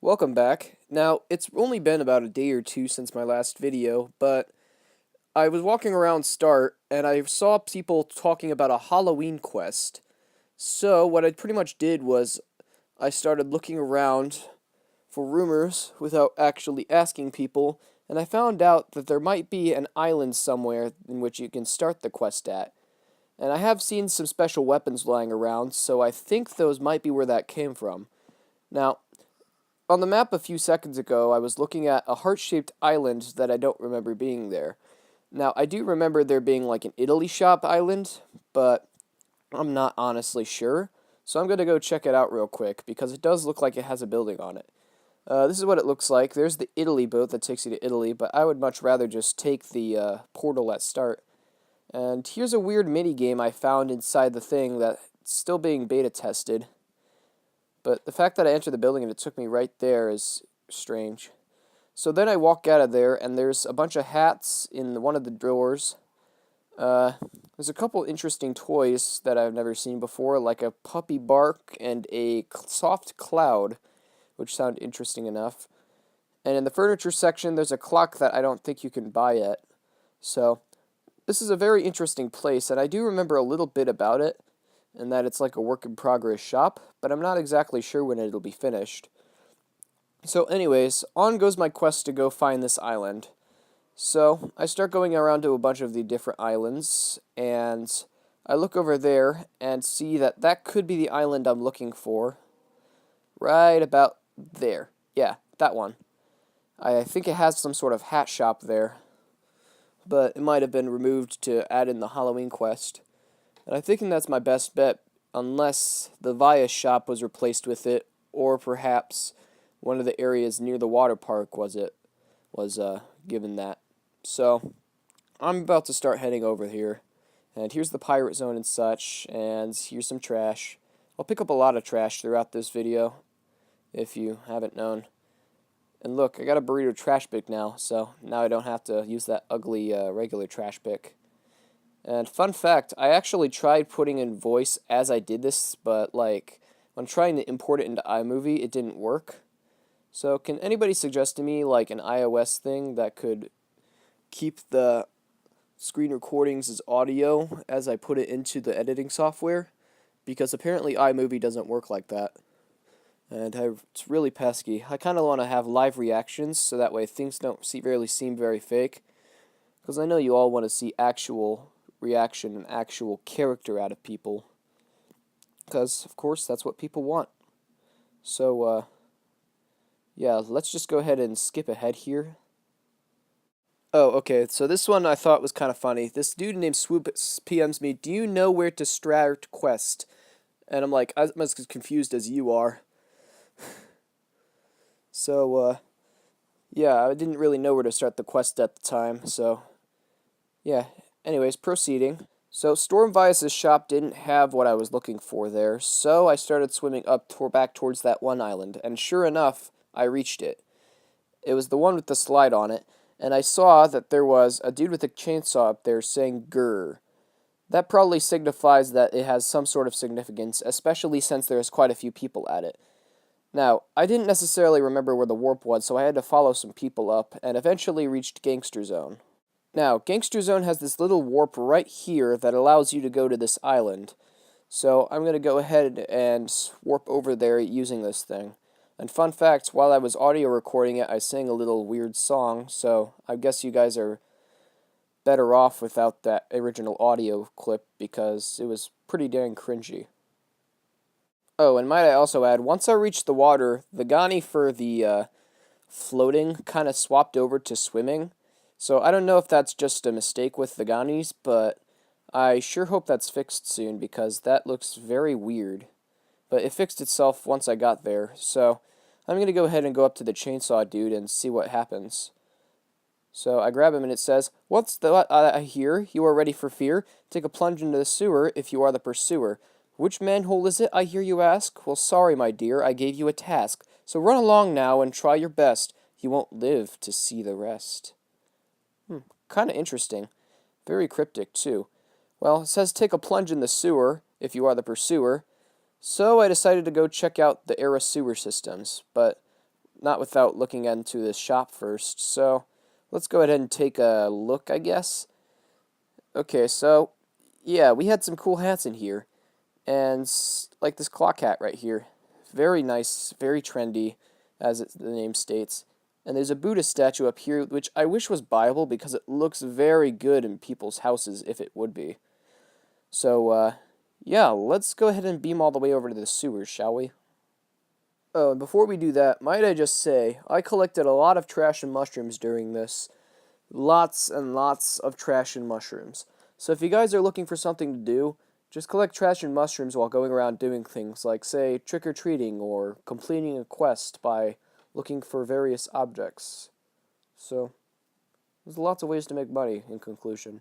Welcome back. Now, it's only been about a day or two since my last video, but I was walking around Start and I saw people talking about a Halloween quest. So, what I pretty much did was I started looking around for rumors without actually asking people, and I found out that there might be an island somewhere in which you can start the quest at. And I have seen some special weapons lying around, so I think those might be where that came from. Now, on the map a few seconds ago, I was looking at a heart-shaped island that I don't remember being there. Now, I do remember there being like an Italy shop island, but I'm not honestly sure. So I'm going to go check it out real quick, because it does look like it has a building on it. This is what it looks like. There's the Italy boat that takes you to Italy, but I would much rather just take the portal at Start. And here's a weird mini-game I found inside the thing that's still being beta tested. But the fact that I entered the building and it took me right there is strange. So then I walk out of there, and there's a bunch of hats in one of the drawers. There's a couple interesting toys that I've never seen before, like a puppy bark and a soft cloud, which sound interesting enough. And in the furniture section, there's a clock that I don't think you can buy yet. So this is a very interesting place, and I do remember a little bit about it, and that it's like a work-in-progress shop, but I'm not exactly sure when it'll be finished. So anyways, on goes my quest to go find this island. So I start going around to a bunch of the different islands, and I look over there and see that that could be the island I'm looking for. Right about there. Yeah, that one. I think it has some sort of hat shop there, but it might have been removed to add in the Halloween quest. And I'm thinking that's my best bet, unless the Via shop was replaced with it, or perhaps one of the areas near the water park was given that. So I'm about to start heading over here, and here's the pirate zone and such, and here's some trash. I'll pick up a lot of trash throughout this video, if you haven't known. And look, I got a burrito trash pick now, so now I don't have to use that ugly regular trash pick. And fun fact, I actually tried putting in voice as I did this, but like when trying to import it into iMovie, it didn't work. So can anybody suggest to me like an iOS thing that could keep the screen recordings as audio as I put it into the editing software? Because apparently iMovie doesn't work like that. And it's really pesky. I kind of want to have live reactions so that way things don't really seem very fake. Because I know you all want to see actual reaction and actual character out of people, because of course that's what people want. So yeah, let's just go ahead and skip ahead here. Oh, okay, so this one I thought was kind of funny. This dude named Swoop PMs me, "Do you know where to start quest?" And I'm like, I'm as confused as you are. So yeah, I didn't really know where to start the quest at the time, so yeah. Anyways, proceeding. So Storm Vias' shop didn't have what I was looking for there, so I started swimming up back towards that one island, and sure enough, I reached it. It was the one with the slide on it, and I saw that there was a dude with a chainsaw up there saying grr. That probably signifies that it has some sort of significance, especially since there's quite a few people at it. Now, I didn't necessarily remember where the warp was, so I had to follow some people up, and eventually reached Gangster Zone. Now, Gangster Zone has this little warp right here that allows you to go to this island. So I'm going to go ahead and warp over there using this thing. And fun fact, while I was audio recording it, I sang a little weird song, so I guess you guys are better off without that original audio clip because it was pretty dang cringy. Oh, and might I also add, once I reached the water, the Ghani for the floating kind of swapped over to swimming. So I don't know if that's just a mistake with the Ghanis, but I sure hope that's fixed soon because that looks very weird. But it fixed itself once I got there, so I'm going to go ahead and go up to the chainsaw dude and see what happens. So I grab him and it says, "What's the I hear? You are ready for fear? Take a plunge into the sewer if you are the pursuer. Which manhole is it, I hear you ask? Well, sorry, my dear, I gave you a task. So run along now and try your best. You won't live to see the rest." Kind of interesting. Very cryptic, too. Well, it says take a plunge in the sewer, if you are the pursuer. So I decided to go check out the Era sewer systems. But not without looking into this shop first. So let's go ahead and take a look, I guess. Okay, so yeah, we had some cool hats in here, and like this clock hat right here, very nice, very trendy, as the name states. And there's a Buddha statue up here, which I wish was buyable because it looks very good in people's houses if it would be. So, yeah, let's go ahead and beam all the way over to the sewers, shall we? Oh, and before we do that, might I just say, I collected a lot of trash and mushrooms during this. Lots and lots of trash and mushrooms. So if you guys are looking for something to do, just collect trash and mushrooms while going around doing things like, say, trick-or-treating or completing a quest by looking for various objects. So, there's lots of ways to make money, in conclusion.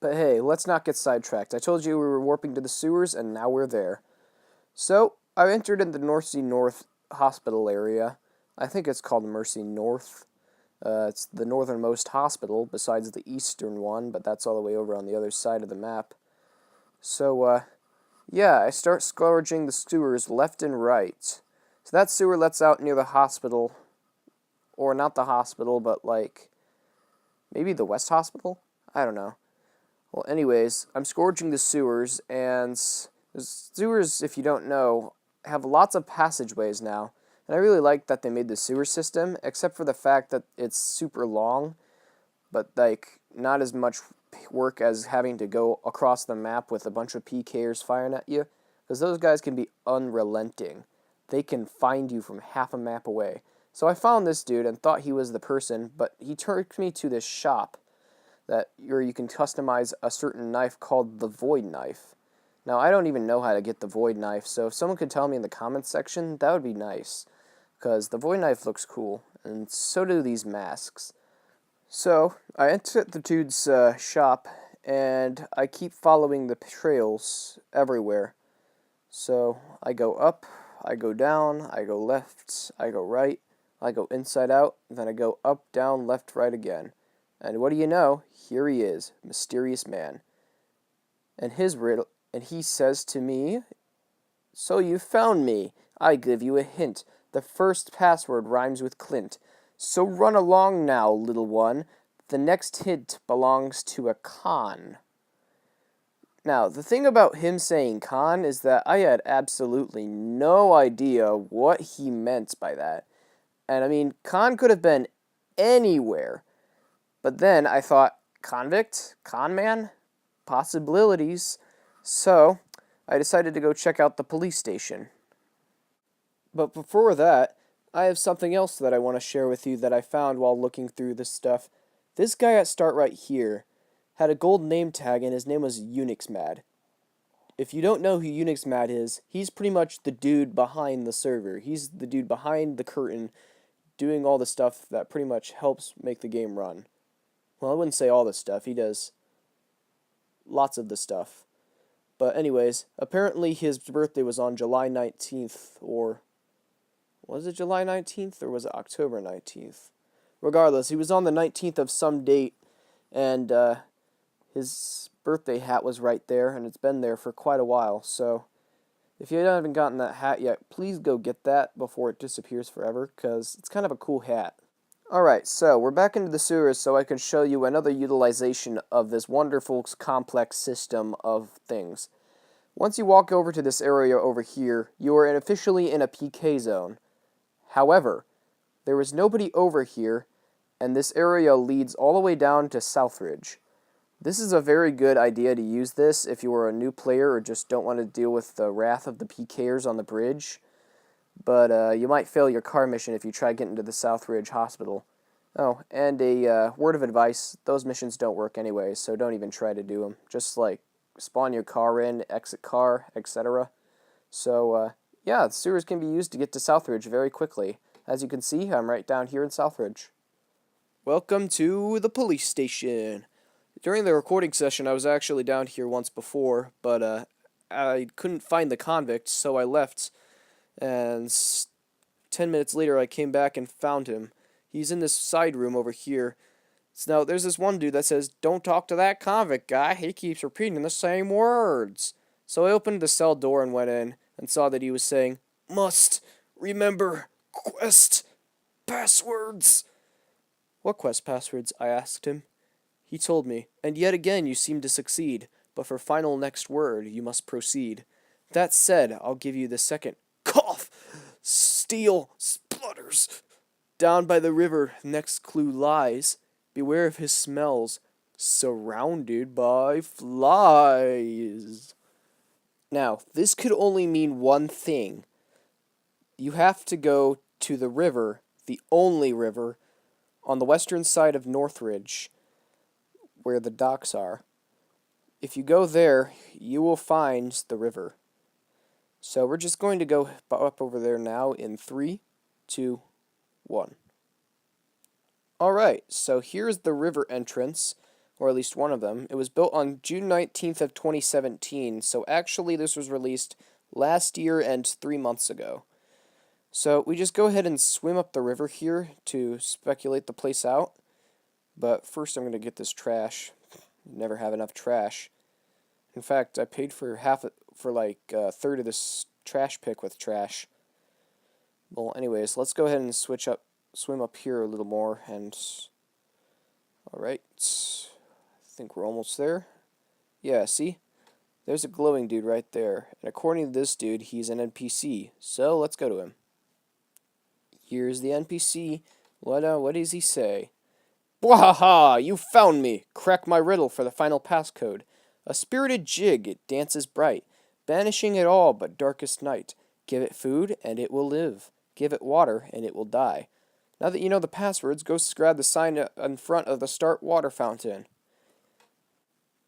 But hey, let's not get sidetracked. I told you we were warping to the sewers, and now we're there. So, I entered in the Mercy North hospital area. I think it's called Mercy North. It's the northernmost hospital, besides the eastern one, but that's all the way over on the other side of the map. So, yeah, I start scourging the sewers left and right. So that sewer lets out near the hospital, or not the hospital, but like, maybe the West Hospital? I don't know. Well, anyways, I'm scourging the sewers, and the sewers, if you don't know, have lots of passageways now. And I really like that they made the sewer system, except for the fact that it's super long, but like not as much work as having to go across the map with a bunch of PKers firing at you, because those guys can be unrelenting. They can find you from half a map away. So I found this dude and thought he was the person, but he took me to this shop where you can customize a certain knife called the Void Knife. Now, I don't even know how to get the Void Knife, so if someone could tell me in the comments section, that would be nice. Because the Void Knife looks cool, and so do these masks. So, I entered the dude's shop, and I keep following the trails everywhere. So, I go up, I go down, I go left, I go right, I go inside out, then I go up, down, left, right again. And what do you know? Here he is, mysterious man. And he says to me, "So you found me. I give you a hint. The first password rhymes with Clint. So run along now, little one. The next hint belongs to a con." Now, the thing about him saying con is that I had absolutely no idea what he meant by that. And I mean, con could have been anywhere. But then I thought, convict? Con man? Possibilities. So, I decided to go check out the police station. But before that, I have something else that I want to share with you that I found while looking through this stuff. This guy at start right here had a gold name tag and his name was UnixMad. If you don't know who UnixMad is, he's pretty much the dude behind the server. He's the dude behind the curtain doing all the stuff that pretty much helps make the game run. Well, I wouldn't say all the stuff. He does lots of the stuff. But anyways, apparently his birthday was on July 19th, or was it July 19th, or was it October 19th? Regardless, he was on the 19th of some date, and his birthday hat was right there, and it's been there for quite a while. So, if you haven't gotten that hat yet, please go get that before it disappears forever, because it's kind of a cool hat. Alright, so we're back into the sewers so I can show you another utilization of this wonderful complex system of things. Once you walk over to this area over here, you are officially in a PK zone. However, there is nobody over here, and this area leads all the way down to Southridge. This is a very good idea to use this if you are a new player or just don't want to deal with the wrath of the PKers on the bridge. But you might fail your car mission if you try getting to the Southridge Hospital. Oh, and a word of advice, those missions don't work anyway, so don't even try to do them. Just, like, spawn your car in, exit car, etc. So, yeah, the sewers can be used to get to Southridge very quickly. As you can see, I'm right down here in Southridge. Welcome to the police station. During the recording session, I was actually down here once before, but I couldn't find the convict, so I left. And 10 minutes later, I came back and found him. He's in this side room over here. So now, there's this one dude that says, "Don't talk to that convict guy. He keeps repeating the same words." So I opened the cell door and went in, and saw that he was saying, "Must remember Quest passwords! What quest passwords? I asked him. He told me, and yet again you seem to succeed, but for final next word you must proceed. That said, I'll give you the second. Cough! Steel splutters! Down by the river, next clue lies. Beware of his smells, surrounded by flies. Now, this could only mean one thing. You have to go to the river, the only river, on the western side of Northridge, where the docks are. If you go there, you will find the river. So we're just going to go up over there now in 3, 2, 1. Alright, so here's the river entrance, or at least one of them. It was built on June 19th of 2017, so actually this was released last year and 3 months ago. So we just go ahead and swim up the river here to speculate the place out. But first I'm going to get this trash. Never have enough trash. In fact, I paid for like a third of this trash pick with trash. Well, anyways, let's go ahead and swim up here a little more, and alright, I think we're almost there. Yeah, see? There's a glowing dude right there, and according to this dude, he's an NPC, so let's go to him. Here's the NPC. What does he say? Bwahaha! You found me! Crack my riddle for the final passcode. A spirited jig, it dances bright, banishing it all but darkest night. Give it food, and it will live. Give it water, and it will die. Now that you know the passwords, go grab the sign in front of the Start Water Fountain.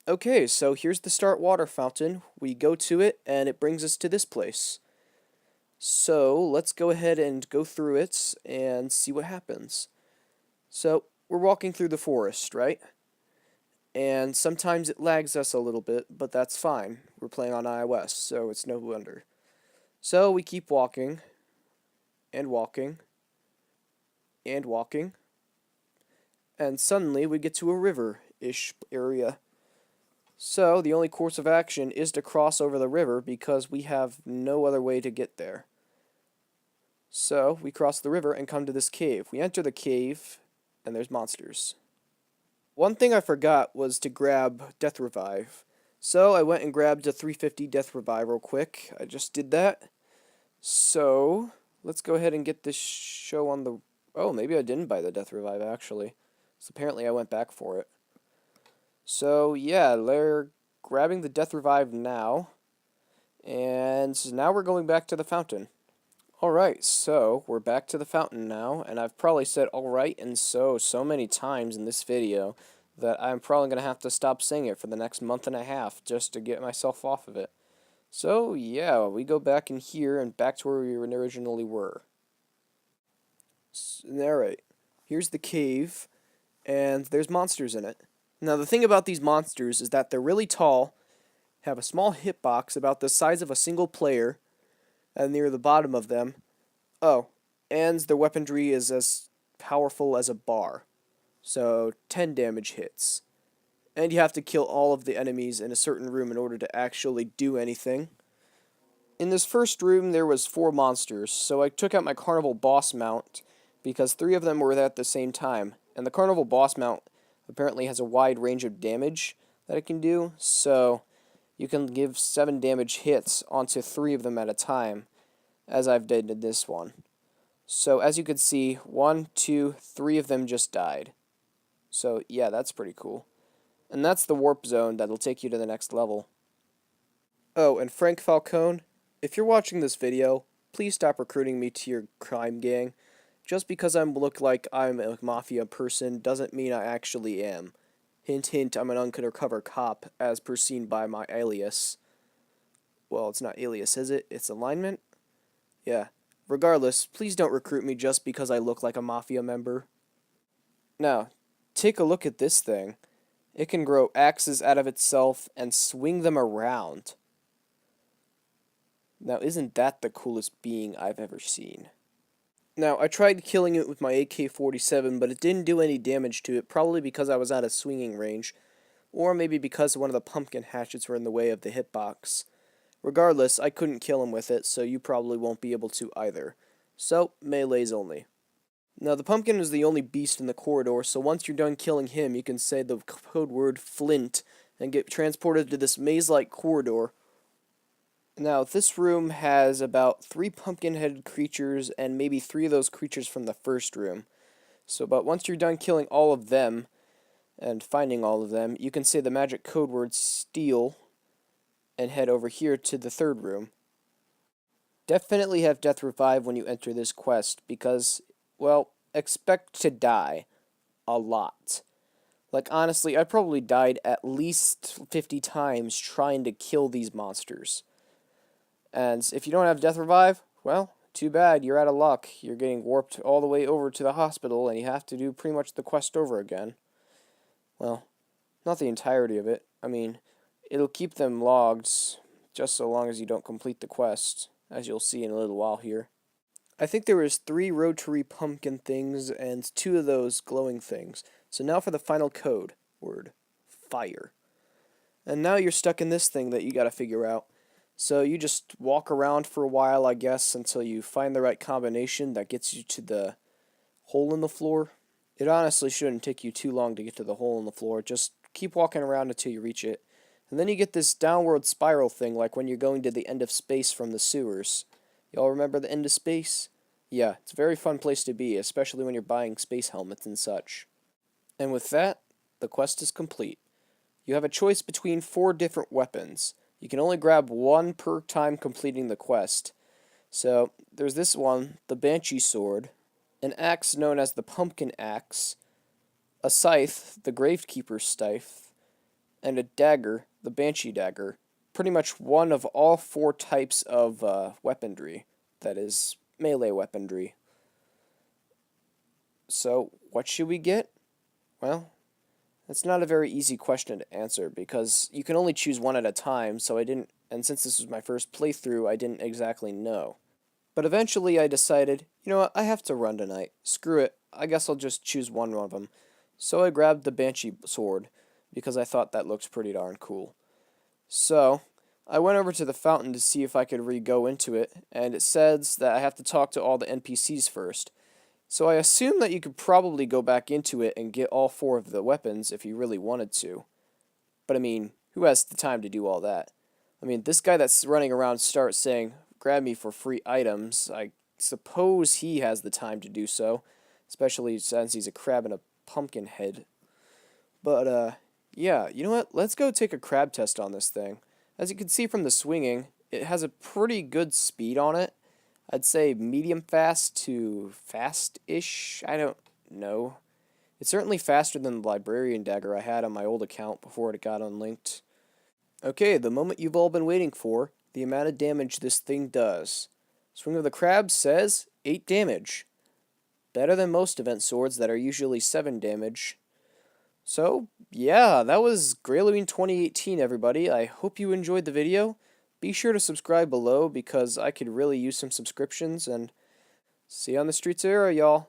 Okay, so here's the Start Water Fountain. We go to it, and it brings us to this place. So, let's go ahead and go through it and see what happens. So, we're walking through the forest, right? And sometimes it lags us a little bit, but that's fine. We're playing on iOS, so it's no wonder. So, we keep walking, and walking, and walking, and suddenly we get to a river-ish area. So, the only course of action is to cross over the river because we have no other way to get there. So, we cross the river and come to this cave. We enter the cave, and there's monsters. One thing I forgot was to grab Death Revive. So, I went and grabbed a 350 Death Revive real quick. I just did that. So, let's go ahead and get this show on the... Oh, maybe I didn't buy the Death Revive, actually. So, apparently I went back for it. So, yeah, they're grabbing the Death Revive now. And now we're going back to the fountain. Alright, so we're back to the fountain now, and I've probably said alright and so many times in this video that I'm probably going to have to stop saying it for the next month and a half just to get myself off of it. So, yeah, we go back in here and back to where we originally were. Alright, here's the cave, and there's monsters in it. Now, the thing about these monsters is that they're really tall, have a small hitbox about the size of a single player, and near the bottom of them, oh, and their weaponry is as powerful as a bar. So, 10 damage hits. And you have to kill all of the enemies in a certain room in order to actually do anything. In this first room, there was 4 monsters, so I took out my Carnival Boss Mount, because 3 of them were there at the same time. And the Carnival Boss Mount apparently has a wide range of damage that it can do, so you can give 7 damage hits onto 3 of them at a time, as I've did in this one. So, as you can see, 1, 2, 3 of them just died. So, yeah, that's pretty cool. And that's the warp zone that'll take you to the next level. Oh, and Frank Falcone, if you're watching this video, please stop recruiting me to your crime gang. Just because I look like I'm a mafia person doesn't mean I actually am. Hint, hint, I'm an undercover cop, as per seen by my alias. Well, it's not alias, is it? It's alignment? Yeah. Regardless, please don't recruit me just because I look like a mafia member. Now, take a look at this thing. It can grow axes out of itself and swing them around. Now, isn't that the coolest being I've ever seen? Now, I tried killing it with my AK-47, but it didn't do any damage to it, probably because I was out of swinging range, or maybe because one of the pumpkin hatchets were in the way of the hitbox. Regardless, I couldn't kill him with it, so you probably won't be able to either. So, melees only. Now, the pumpkin is the only beast in the corridor, so once you're done killing him, you can say the code word Flint and get transported to this maze-like corridor. Now, this room has about 3 pumpkin-headed creatures and maybe 3 of those creatures from the first room. But once you're done killing all of them and finding all of them, you can say the magic code word Steal and head over here to the third room. Definitely have Death Revive when you enter this quest because, well, expect to die a lot. Like, honestly, I probably died at least 50 times trying to kill these monsters. And if you don't have Death Revive, well, too bad, you're out of luck. You're getting warped all the way over to the hospital, and you have to do pretty much the quest over again. Well, not the entirety of it. I mean, it'll keep them logged just so long as you don't complete the quest, as you'll see in a little while here. I think there was 3 rotary pumpkin things and 2 of those glowing things. So now for the final code word, fire. And now you're stuck in this thing that you gotta figure out. So you just walk around for a while, I guess, until you find the right combination that gets you to the hole in the floor. It honestly shouldn't take you too long to get to the hole in the floor. Just keep walking around until you reach it. And then you get this downward spiral thing, like when you're going to the end of space from the sewers. Y'all remember the end of space? Yeah, it's a very fun place to be, especially when you're buying space helmets and such. And with that, the quest is complete. You have a choice between 4 different weapons. You can only grab 1 per time completing the quest. So, there's this one, the Banshee Sword, an axe known as the Pumpkin Axe, a scythe, the Gravekeeper's Scythe, and a dagger, the Banshee Dagger. Pretty much one of all 4 types of weaponry, that is, melee weaponry. So, what should we get? Well, that's not a very easy question to answer because you can only choose one at a time, and since this was my first playthrough, I didn't exactly know. But eventually I decided, you know what, I have to run tonight. Screw it, I guess I'll just choose one of them. So I grabbed the Banshee Sword because I thought that looked pretty darn cool. So, I went over to the fountain to see if I could re-go into it, and it says that I have to talk to all the NPCs first. So I assume that you could probably go back into it and get all 4 of the weapons if you really wanted to. But I mean, who has the time to do all that? I mean, this guy that's running around starts saying, grab me for free items. I suppose he has the time to do so, especially since he's a crab and a pumpkin head. But, yeah, you know what? Let's go take a crab test on this thing. As you can see from the swinging, it has a pretty good speed on it. I'd say medium fast to fast-ish. I don't know. It's certainly faster than the librarian dagger I had on my old account before it got unlinked. Okay, the moment you've all been waiting for, the amount of damage this thing does. Swing of the Crab says 8 damage. Better than most event swords that are usually 7 damage. So, yeah, that was Graaloween 2018, everybody. I hope you enjoyed the video. Be sure to subscribe below because I could really use some subscriptions, and see you on the streets era, y'all.